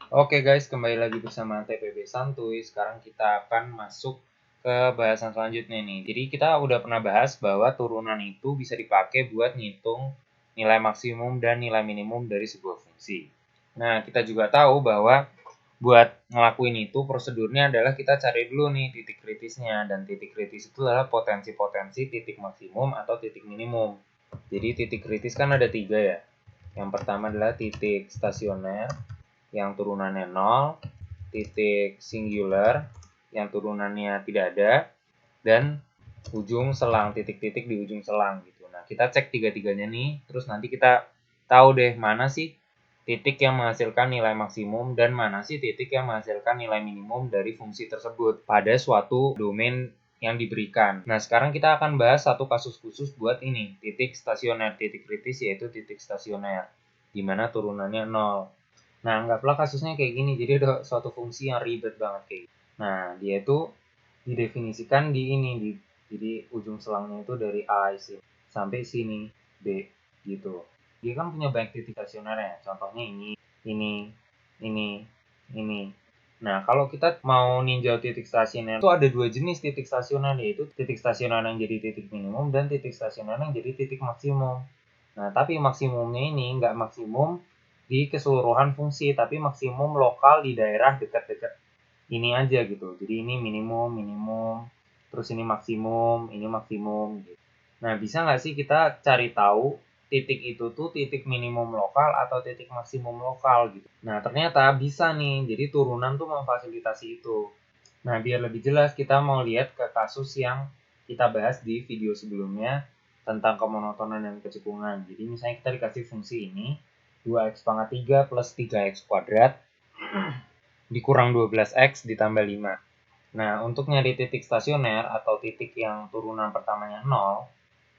Oke guys, kembali lagi bersama TPB Santuy. Sekarang kita akan masuk ke bahasan selanjutnya nih. Jadi kita udah pernah bahas bahwa turunan itu bisa dipakai buat ngitung nilai maksimum dan nilai minimum dari sebuah fungsi. Nah, kita juga tahu bahwa buat ngelakuin itu prosedurnya adalah kita cari dulu nih titik kritisnya. Dan titik kritis itu adalah potensi-potensi titik maksimum atau titik minimum. Jadi titik kritis kan ada 3 ya. Yang pertama adalah titik stasioner yang turunannya 0, titik singular yang turunannya tidak ada, dan ujung selang, titik-titik di ujung selang gitu. Nah, kita cek tiga-tiganya nih, terus nanti kita tahu deh mana sih titik yang menghasilkan nilai maksimum dan mana sih titik yang menghasilkan nilai minimum dari fungsi tersebut pada suatu domain yang diberikan. Nah, sekarang kita akan bahas satu kasus khusus buat ini, titik stasioner, titik kritis yaitu titik stasioner, di mana turunannya 0. Nah, anggaplah kasusnya kayak gini, jadi ada suatu fungsi yang ribet banget kayak gini. Nah, dia itu didefinisikan di ini, jadi ujung selangnya itu dari A sini sampai sini B gitu. Dia kan punya banyak titik stasioner ya, contohnya ini, ini, ini. Nah, kalau kita mau ninjau titik stasioner itu ada dua jenis titik stasioner, yaitu titik stasioner yang jadi titik minimum dan titik stasioner yang jadi titik maksimum. Nah, tapi maksimumnya ini nggak maksimum di keseluruhan fungsi, tapi maksimum lokal di daerah dekat-dekat ini aja gitu. Jadi ini minimum, minimum, terus ini maksimum gitu. Nah, bisa nggak sih kita cari tahu titik itu tuh titik minimum lokal atau titik maksimum lokal gitu. Nah, ternyata bisa nih. Jadi turunan tuh memfasilitasi itu. Nah, biar lebih jelas kita mau lihat ke kasus yang kita bahas di video sebelumnya tentang kemonotonan dan kecekungan. Jadi misalnya kita dikasih fungsi ini 2x pangkat 3 plus 3x kuadrat dikurang 12x ditambah 5. Nah, untuk nyari titik stasioner atau titik yang turunan pertamanya 0,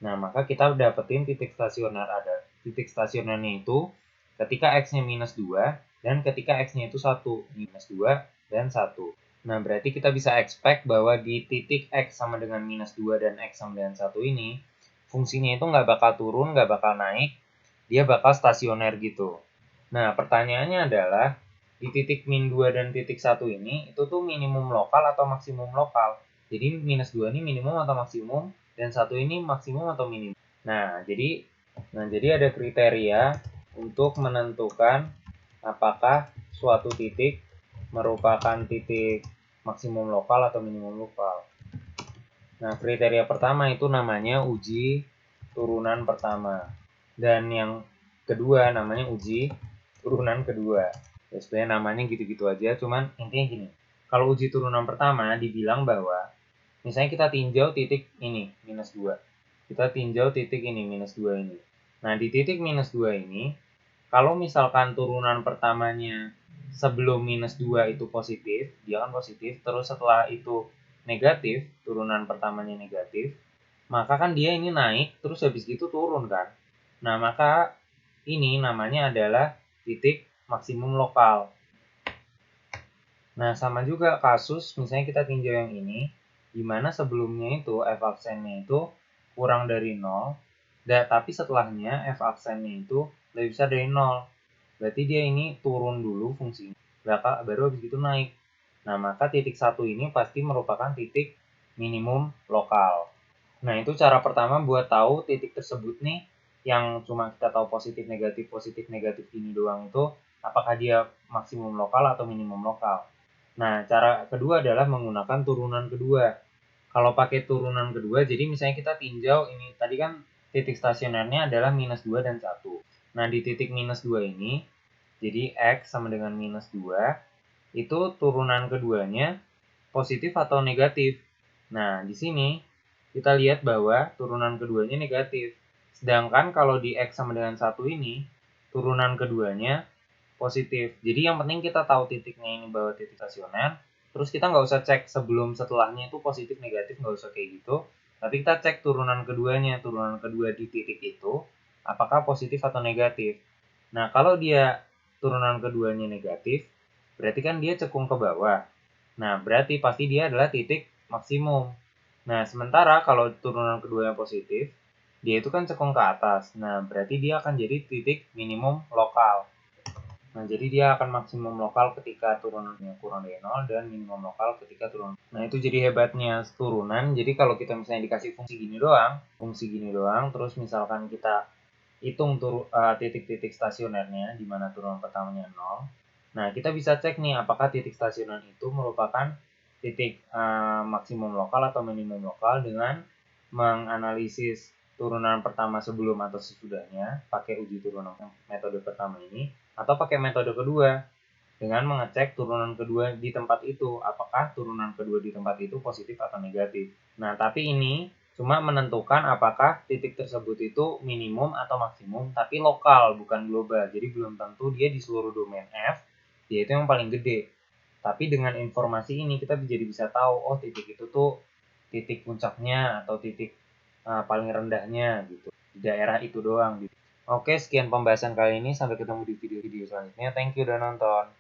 nah maka kita dapetin titik stasioner ada. Titik stasionernya itu ketika x-nya minus 2 dan ketika x-nya itu 1. Minus 2 dan 1. Nah, berarti kita bisa expect bahwa di titik x sama dengan minus 2 dan x sama dengan 1 ini, fungsinya itu nggak bakal turun, nggak bakal naik, dia bakal stasioner gitu. Nah, pertanyaannya adalah, di titik min 2 dan titik 1 ini, itu tuh minimum lokal atau maksimum lokal. Jadi minus 2 ini minimum atau maksimum, dan 1 ini maksimum atau minimum. Nah, jadi ada kriteria untuk menentukan apakah suatu titik merupakan titik maksimum lokal atau minimum lokal. Nah, kriteria pertama itu namanya uji turunan pertama. Dan yang kedua namanya uji turunan kedua. Ya, sebenarnya namanya gitu-gitu aja, cuman intinya gini. Kalau uji turunan pertama dibilang bahwa misalnya kita tinjau titik ini, minus 2. Kita tinjau titik ini, minus 2 ini. Nah, di titik minus 2 ini, kalau misalkan turunan pertamanya sebelum minus 2 itu positif, dia kan positif, terus setelah itu negatif, turunan pertamanya negatif, maka kan dia ini naik, terus habis gitu turun kan. Nah, maka ini namanya adalah titik maksimum lokal. Nah, sama juga kasus, misalnya kita tinjau yang ini, di mana sebelumnya itu f absennya itu kurang dari 0, tapi setelahnya f absennya itu lebih besar dari 0. Berarti dia ini turun dulu fungsinya, baru habis itu naik. Nah, maka titik 1 ini pasti merupakan titik minimum lokal. Nah, itu cara pertama buat tahu titik tersebut nih, yang cuma kita tahu positif negatif ini doang itu, apakah dia maksimum lokal atau minimum lokal. Nah, cara kedua adalah menggunakan turunan kedua. Kalau pakai turunan kedua, jadi misalnya kita tinjau ini, tadi kan titik stasionernya adalah minus 2 dan 1. Nah, di titik minus 2 ini, jadi X sama dengan minus 2, itu turunan keduanya positif atau negatif. Nah, di sini kita lihat bahwa turunan keduanya negatif. Sedangkan kalau di X sama dengan 1 ini, turunan keduanya positif. Jadi yang penting kita tahu titiknya ini bahwa titik stasioner, terus kita nggak usah cek sebelum setelahnya itu positif negatif, nggak usah kayak gitu. Tapi kita cek turunan keduanya, turunan kedua di titik itu, apakah positif atau negatif. Nah, kalau dia turunan keduanya negatif, berarti kan dia cekung ke bawah. Nah, berarti pasti dia adalah titik maksimum. Nah, sementara kalau turunan keduanya positif, dia itu kan cekung ke atas. Nah, berarti dia akan jadi titik minimum lokal. Nah, jadi dia akan maksimum lokal ketika turunannya kurang dari 0 dan minimum lokal ketika turun. Nah, itu jadi hebatnya turunan. Jadi kalau kita misalnya dikasih fungsi gini doang, terus misalkan kita hitung titik-titik stasionernya di mana turunan pertamanya 0. Nah, kita bisa cek nih apakah titik stasioner itu merupakan titik maksimum lokal atau minimum lokal dengan menganalisis turunan pertama sebelum atau sesudahnya pakai uji turunan metode pertama ini, atau pakai metode kedua dengan mengecek turunan kedua di tempat itu, apakah turunan kedua di tempat itu positif atau negatif. Nah, tapi ini cuma menentukan apakah titik tersebut itu minimum atau maksimum, tapi lokal, bukan global. Jadi belum tentu dia di seluruh domain F, dia itu yang paling gede. Tapi dengan informasi ini kita jadi bisa tahu, oh titik itu tuh titik puncaknya atau titik paling rendahnya gitu. Di daerah itu doang gitu. Oke, sekian pembahasan kali ini. Sampai ketemu di video-video selanjutnya. Thank you udah nonton.